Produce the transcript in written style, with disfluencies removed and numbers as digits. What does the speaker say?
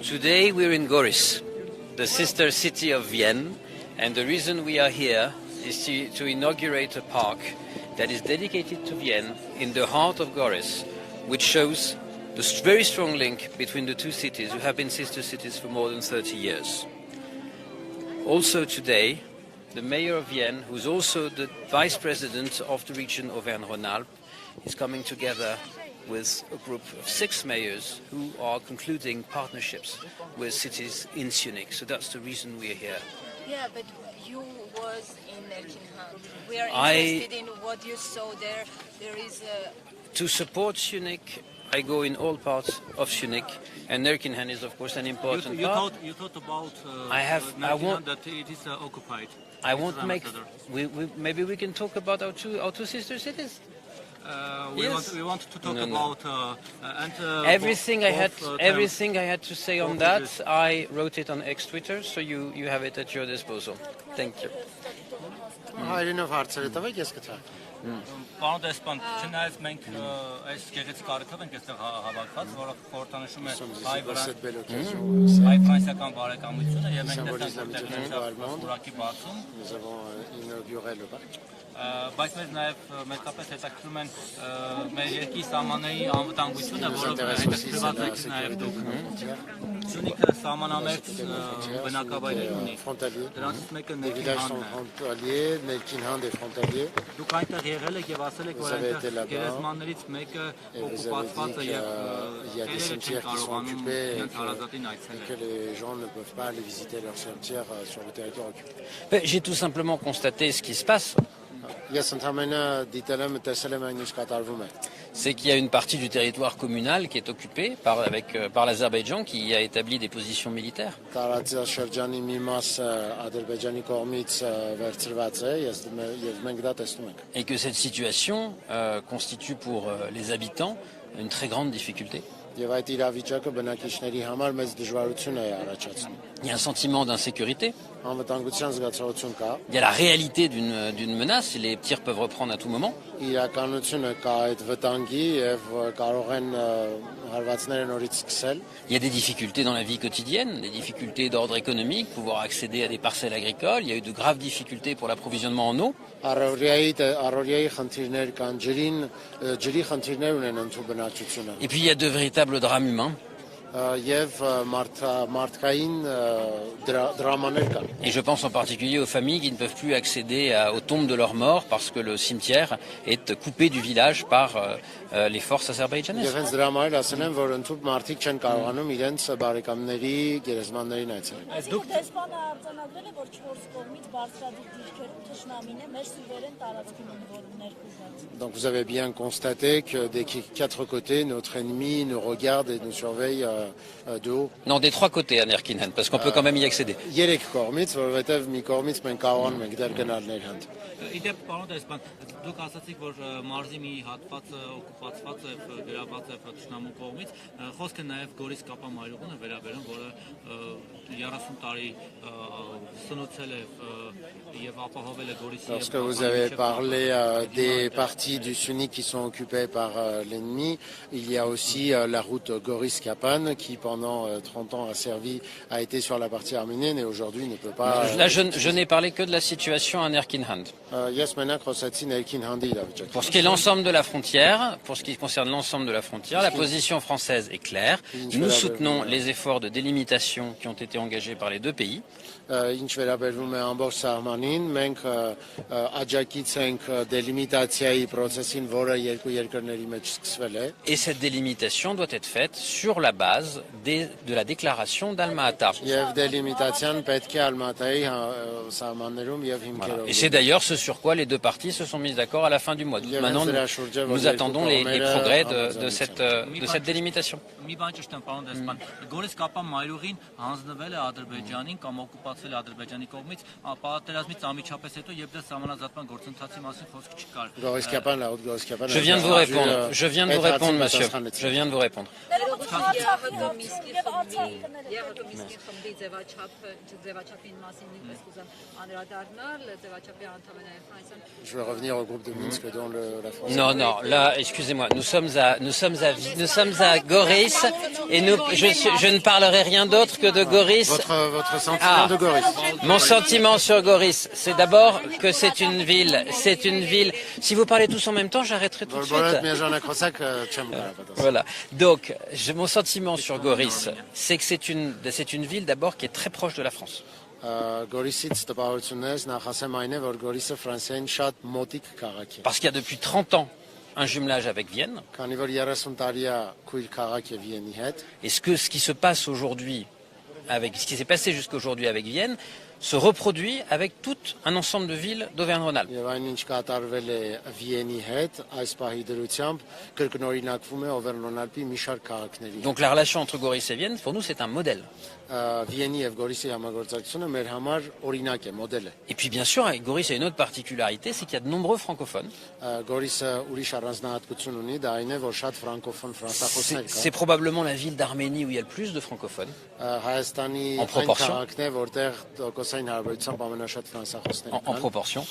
Today we're in Goris, the sister city of Vienne, and the reason we are here is to inaugurate a park that is dedicated to Vienne in the heart of Goris, which shows the very strong link between the two cities who have been sister cities for more than 30 years. Also today, the mayor of Vienne, who's also the vice president of the region Auvergne-Rhône-Alpes, is coming together with a group of 6 mayors who are concluding partnerships with cities in Syunik. So that's the reason we're here. Yeah, but you was in Erkinhan. We are interested in what you saw there. There is a... To support Syunik, I go in all parts of Syunik, and Erkinhan is of course an important part. You thought about that it is occupied. I won't make. Maybe we can talk about our two sister cities. We want to talk about everything I had to say on that. I wrote it on X Twitter, so you have it at your disposal. Thank you. Պարոն դեսպան, չնայած մենք այս գեղեցիկ առիթով ենք այստեղ հավաքված, որը խորհրդանշում է հայ-ֆրանսիական բարեկամությունը եւ մենք տեսանք որտեղի բացում, բայց մեզ նաեւ մեկապես հետաքրքրում են մեր երկրի սահմանների անվտանգությունը, որովհետեւ հետաքրքրված եք նաեւ դուք։ Սյունիքը սահմանամերձ բնակավայրեր ունի։ Դրանցից մեկը Ներքինհանն է։ Դուք այնտեղ եղել եք եւ ասել եք, որ այնտեղ գերեզմաններից մեկը օկուպացված է եւ երեք չեն կարողանում իրենց հարազատին այցելել։ J'ai tout simplement constaté ce qui se passe. C'est qu'il y a une partie du territoire communal qui est occupée par l'Azerbaïdjan qui a établi des positions militaires. Et que cette situation constitue pour les habitants une très grande difficulté. Il y a un sentiment d'insécurité. Il y a la réalité d'une menace, et les tirs peuvent reprendre à tout moment. Il y a des difficultés dans la vie quotidienne, des difficultés d'ordre économique, pouvoir accéder à des parcelles agricoles. Il y a eu de graves difficultés pour l'approvisionnement en eau. Et puis il y a de véritables drames humains. Et je pense en particulier aux familles qui ne peuvent plus accéder aux tombes de leurs morts parce que le cimetière est coupé du village par les forces azerbaïdjanaises. Donc vous avez bien constaté que des 4 côtés, notre ennemi nous regarde et nous surveille de haut. Non, des 3 côtés à Nerkinhan, parce qu'on peut quand même y accéder. Իդեպ պարոն դեսպան, դուք ասացիք, որ մարզի մի հատվածը օկուպացված է, գրաված է թշնամու կողմից, խոսքը նաև Գորիս կապամայրուղուն է վերաբերում, որը 30 տարի սնուցել է եւ ապահովել է Գորիսի։ Lorsque vous avez parlé des parties du Syunik qui sont occupées par l'ennemi, il y a aussi la route Goris-Kapan qui pendant 30 ans a été sur la partie arménienne et aujourd'hui ne peut pas... Là, je n'ai parlé que de la situation à Nerkinhan. Pour ce qui est l'ensemble de la frontière, pour ce qui concerne l'ensemble de la frontière, la position française est claire. Nous soutenons les efforts de délimitation qui ont été engagés par les 2 pays. Et cette délimitation doit être faite sur la base de la déclaration d'Alma-Ata. Et c'est d'ailleurs ce sur quoi les 2 parties se sont mises d'accord à la fin du mois. Maintenant, nous attendons les progrès de cette délimitation. Je viens de vous répondre, monsieur. Je viens de vous répondre. Je vais revenir au groupe de Minsk dont la France. Non, non, là, excusez-moi, nous sommes à Goris et je ne parlerai rien d'autre que de Goris. Votre sentiment de Goris. Mon sentiment sur Goris, c'est d'abord que c'est une ville. Si vous parlez tous en même temps, j'arrêterai tout de suite. Voilà. Donc, mon sentiment sur Goris, c'est que c'est une ville d'abord qui est très proche de la France. Parce qu'il y a depuis 30 ans un jumelage avec Vienne. Et ce qui se passe aujourd'hui, ce qui s'est passé jusqu'à aujourd'hui avec Vienne, se reproduit avec tout un ensemble de villes d'Auvergne-Rhône-Alpes. Donc la relation entre Goris et Vienne, pour nous, c'est un modèle. Et puis bien sûr, avec Goris, il y a une autre particularité, c'est qu'il y a de nombreux francophones. C'est probablement la ville d'Arménie où il y a le plus de francophones, en proportion. En proportion.